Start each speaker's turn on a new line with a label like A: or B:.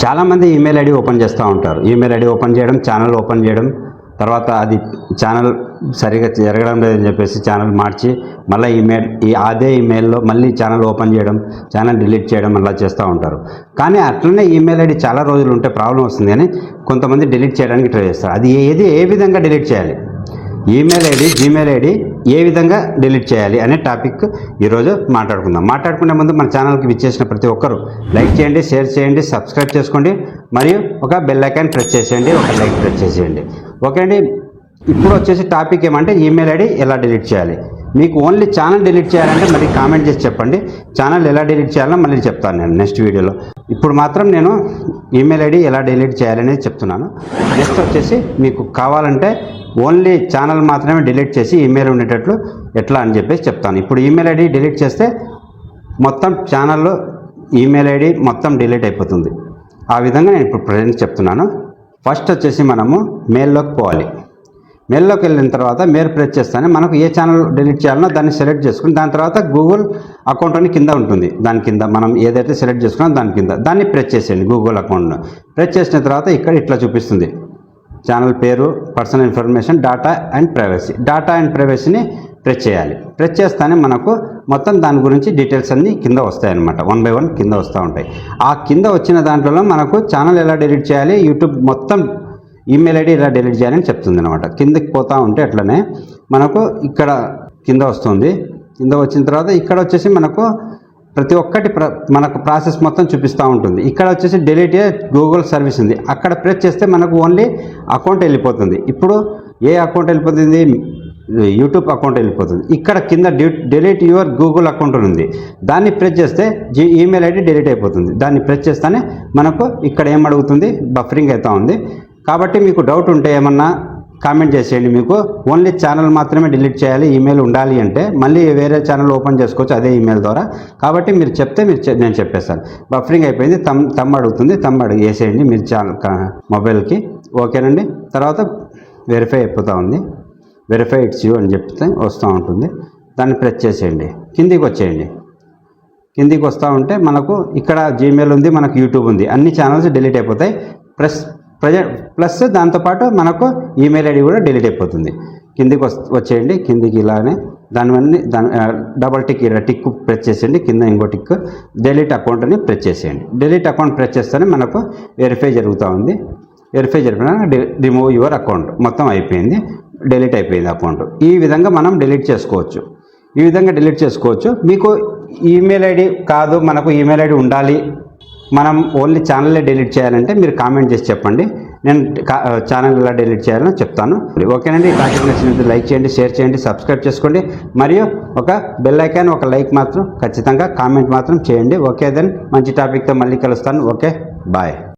A: చాలామంది email ID open చేస్తూ ఉంటారు. ఈమెయిల్ ఐడి ఓపెన్ చేయడం, ఛానల్ ఓపెన్ చేయడం, తర్వాత అది ఛానల్ సరిగా జరగడం లేదని చెప్పేసి ఛానల్ మార్చి మళ్ళీ అదే ఈమెయిల్లో మళ్ళీ ఛానల్ ఓపెన్ చేయడం, ఛానల్ డిలీట్ చేయడం అలా చేస్తూ ఉంటారు. కానీ అట్లనే ఈమెయిల్ ఐడి చాలా రోజులు ఉంటే ప్రాబ్లం వస్తుంది కానీ కొంతమంది డిలీట్ చేయడానికి ట్రై చేస్తారు. అది ఏ విధంగా డిలీట్ చేయాలి, email ID, Gmail ID A విధంగా డిలీట్ చేయాలి అనే టాపిక్ ఈరోజు మాట్లాడుకుందాం. మాట్లాడుకునే ముందు మన ఛానల్కి విచ్చేసిన ప్రతి ఒక్కరు లైక్ చేయండి, షేర్ చేయండి, సబ్స్క్రైబ్ చేసుకోండి, మరియు ఒక బెల్ ఐకాన్ ప్రెస్ చేసేయండి, ఒక లైక్ ప్రెస్ చేసేయండి. ఓకే అండి. ఇప్పుడు వచ్చేసి టాపిక్ ఏమంటే ఈమెయిల్ ఐడి ఎలా డిలీట్ చేయాలి. మీకు ఓన్లీ ఛానల్ డిలీట్ చేయాలంటే మరి కామెంట్ చేసి చెప్పండి. ఛానల్ ఎలా డిలీట్ చేయాలో మళ్ళీ చెప్తాను నేను నెక్స్ట్ వీడియోలో. ఇప్పుడు మాత్రం నేను ఈమెయిల్ ఐడి ఎలా డిలీట్ చేయాలనేది చెప్తున్నాను. నెక్స్ట్ వచ్చేసి మీకు కావాలంటే ఓన్లీ ఛానల్ మాత్రమే డిలీట్ చేసి ఈమెయిల్ ఉండేటట్లు ఎట్లా అని చెప్పేసి చెప్తాను. ఇప్పుడు ఈమెయిల్ ఐడి డిలీట్ చేస్తే మొత్తం ఛానల్లో ఈమెయిల్ ఐడి మొత్తం డిలీట్ అయిపోతుంది. ఆ విధంగా నేను ఇప్పుడు ప్రజెంట్ చెప్తున్నాను. ఫస్ట్ వచ్చేసి మనము మెయిల్లోకి పోవాలి. మెయిల్లోకి వెళ్ళిన తర్వాత మెయిల్ ప్రెస్ చేస్తానే మనకు ఏ ఛానల్ డిలీట్ చేయాలనో దాన్ని సెలెక్ట్ చేసుకుని దాని తర్వాత గూగుల్ అకౌంట్ అని కింద ఉంటుంది. దాని కింద మనం ఏదైతే సెలెక్ట్ చేసుకున్నామో దాని కింద దాన్ని ప్రెస్ చేసేయండి. గూగుల్ అకౌంట్ను ప్రెస్ చేసిన తర్వాత ఇక్కడ ఇట్లా చూపిస్తుంది. ఛానల్ పేరు, పర్సనల్ ఇన్ఫర్మేషన్, డేటా అండ్ ప్రైవసీని ప్రెస్ చేయాలి. ప్రెస్ చేస్తానే మనకు మొత్తం దాని గురించి డీటెయిల్స్ అన్నీ కింద వస్తాయన్నమాట. 1 by 1 కింద వస్తూ ఉంటాయి. ఆ కింద వచ్చిన దాంట్లో మనకు ఛానల్ ఎలా డిలీట్ చేయాలి, యూట్యూబ్ మొత్తం ఈమెయిల్ ఐడి ఎలా డిలీట్ చేయాలని చెప్తుంది అనమాట. కిందకి పోతూ ఉంటే అట్లనే మనకు ఇక్కడ కింద వస్తుంది. కింద వచ్చిన తర్వాత ఇక్కడ వచ్చేసి మనకు ప్రతి ఒక్కటి మనకు ప్రాసెస్ మొత్తం చూపిస్తూ ఉంటుంది. ఇక్కడ వచ్చేసి డిలీట్ గూగుల్ సర్వీస్ ఉంది. అక్కడ ప్రెస్ చేస్తే మనకు ఓన్లీ అకౌంట్ వెళ్ళిపోతుంది. ఇప్పుడు ఏ అకౌంట్ వెళ్ళిపోతుంది, యూట్యూబ్ అకౌంట్ వెళ్ళిపోతుంది. ఇక్కడ కింద డిలీట్ యువర్ గూగుల్ అకౌంట్ ఉంది. దాన్ని ప్రెస్ చేస్తే ఈమెయిల్ ఐడి డిలీట్ అయిపోతుంది. దాన్ని ప్రెస్ చేస్తేనే మనకు ఇక్కడ ఏం అడుగుతుంది, బఫరింగ్ అవుతూ ఉంది. కాబట్టి మీకు డౌట్ ఉంటే ఏమన్నా కామెంట్ చేసేయండి. మీకు ఓన్లీ ఛానల్ మాత్రమే డిలీట్ చేయాలి, ఈమెయిల్ ఉండాలి అంటే మళ్ళీ వేరే ఛానల్ ఓపెన్ చేసుకోవచ్చు అదే ఈమెయిల్ ద్వారా. కాబట్టి మీరు చెప్తే నేను చెప్పేస్తాను. బఫరింగ్ అయిపోయింది, తమ్ అడుగుతుంది, వేసేయండి మీరు ఛానల్ మొబైల్కి. ఓకేనండి. తర్వాత వెరిఫై అయిపోతూ ఉంది. వెరిఫై ఇట్స్ యూ అని చెప్తే వస్తూ ఉంటుంది. దాన్ని ప్రెస్ చేసేయండి. కిందికి వచ్చేయండి. కిందికి వస్తూ ఉంటే మనకు ఇక్కడ జీమెయిల్ ఉంది, మనకు యూట్యూబ్ ఉంది. అన్ని ఛానల్స్ డిలీట్ అయిపోతాయి. ప్లస్ దాంతోపాటు మనకు ఈమెయిల్ ఐడి కూడా డిలీట్ అయిపోతుంది. కిందికి వచ్చేయండి. కిందికి ఇలానే దాని డబల్ టిక్ ప్రెస్ చేసేయండి. కింద ఇంకో టిక్ డిలీట్ అకౌంట్ అని ప్రెస్ చేసేయండి. డిలీట్ అకౌంట్ ప్రెస్ చేస్తేనే మనకు వెరిఫై జరుగుతూ ఉంది. వెరిఫై జరిపినా రిమూవ్ యువర్ అకౌంట్ మొత్తం అయిపోయింది, డిలీట్ అయిపోయింది అకౌంట్. ఈ విధంగా మనం డిలీట్ చేసుకోవచ్చు. మీకు ఈమెయిల్ ఐడి కాదు, మనకు ఈమెయిల్ ఐడి ఉండాలి, మనం ఓన్లీ ఛానల్లే డిలీట్ చేయాలంటే మీరు కామెంట్ చేసి చెప్పండి. నేను ఛానల్ ఎలా డిలీట్ చేయాలని చెప్తాను. ఓకేనండి. ఈ టాపిక్ నచ్చినట్లయితే లైక్ చేయండి, షేర్ చేయండి, సబ్స్క్రైబ్ చేసుకోండి, మరియు ఒక బెల్ ఐకాన్, ఒక లైక్ మాత్రం ఖచ్చితంగా కామెంట్ మాత్రం చేయండి. ఓకే, దెన్ మంచి టాపిక్తో మళ్ళీ కలుస్తాను. Okay, bye.